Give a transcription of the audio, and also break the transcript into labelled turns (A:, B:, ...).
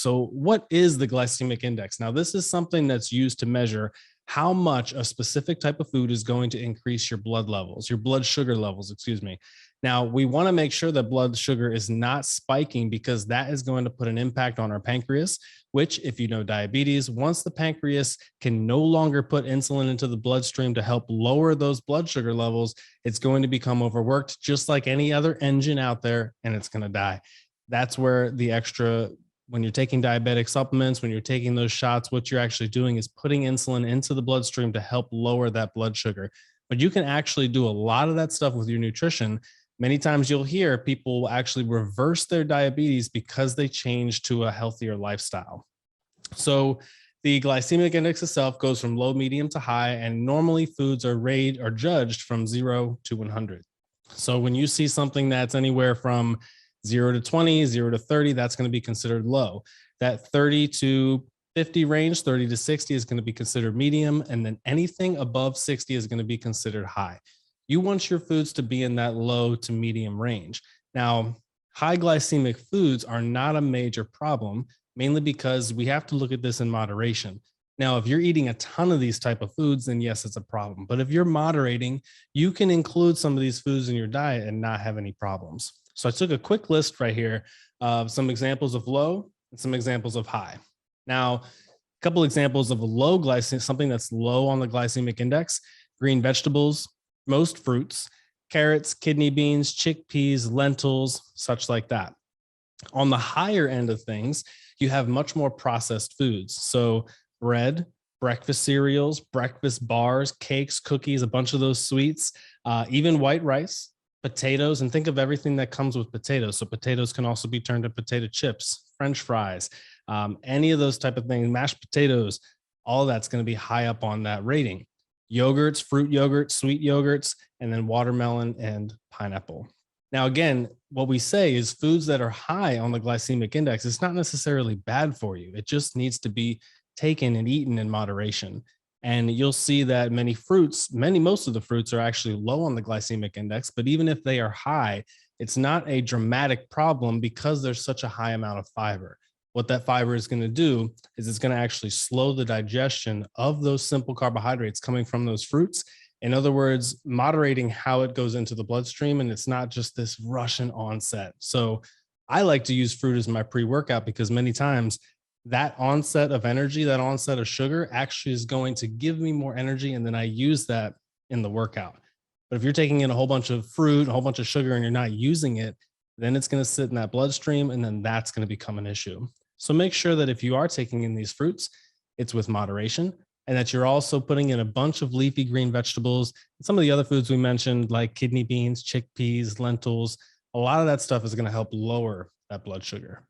A: So what is the glycemic index? Now, this is something that's used to measure how much a specific type of food is going to increase your blood levels, your blood sugar levels, excuse me. Now, we want to make sure that blood sugar is not spiking because that is going to put an impact on our pancreas, which, if you know diabetes, once the pancreas can no longer put insulin into the bloodstream to help lower those blood sugar levels, it's going to become overworked just like any other engine out there, and it's going to die. That's where the extra, when you're taking diabetic supplements, when you're taking those shots, what you're actually doing is putting insulin into the bloodstream to help lower that blood sugar. But you can actually do a lot of that stuff with your nutrition. Many times you'll hear people actually reverse their diabetes because they change to a healthier lifestyle. So the glycemic index itself goes from low, medium to high, and normally foods are rated or judged from 0 to 100. So when you see something that's anywhere from 0 to 20, 0 to 30, that's going to be considered low. That 30 to 50 range, 30 to 60 is going to be considered medium. And then anything above 60 is going to be considered high. You want your foods to be in that low to medium range. Now, high glycemic foods are not a major problem, mainly because we have to look at this in moderation. Now, if you're eating a ton of these type of foods, then yes, it's a problem. But if you're moderating, you can include some of these foods in your diet and not have any problems. So I took a quick list right here of some examples of low and some examples of high. Now, a couple examples of a low glycemic, something that's low on the glycemic index: green vegetables, most fruits, carrots, kidney beans, chickpeas, lentils, such like that. On the higher end of things, you have much more processed foods. So bread, breakfast cereals, breakfast bars, cakes, cookies, a bunch of those sweets, even white rice, potatoes, and think of everything that comes with potatoes. So potatoes can also be turned to potato chips, French fries, any of those type of things, mashed potatoes, all that's going to be high up on that rating. Yogurts, fruit yogurt, sweet yogurts, and then watermelon and pineapple. Now, again, what we say is foods that are high on the glycemic index, it's not necessarily bad for you. It just needs to be taken and eaten in moderation. And you'll see that most of the fruits are actually low on the glycemic index, but even if they are high, it's not a dramatic problem because there's such a high amount of fiber. What that fiber is going to do is it's going to actually slow the digestion of those simple carbohydrates coming from those fruits. In other words, moderating how it goes into the bloodstream, and it's not just this Russian onset. So I like to use fruit as my pre-workout because many times that onset of energy, that onset of sugar actually is going to give me more energy, and then I use that in the workout. But if you're taking in a whole bunch of fruit, a whole bunch of sugar, and you're not using it, then it's going to sit in that bloodstream, and then that's going to become an issue. So make sure that if you are taking in these fruits, it's with moderation, and that you're also putting in a bunch of leafy green vegetables and some of the other foods we mentioned, like kidney beans, chickpeas, lentils. A lot of that stuff is going to help lower that blood sugar.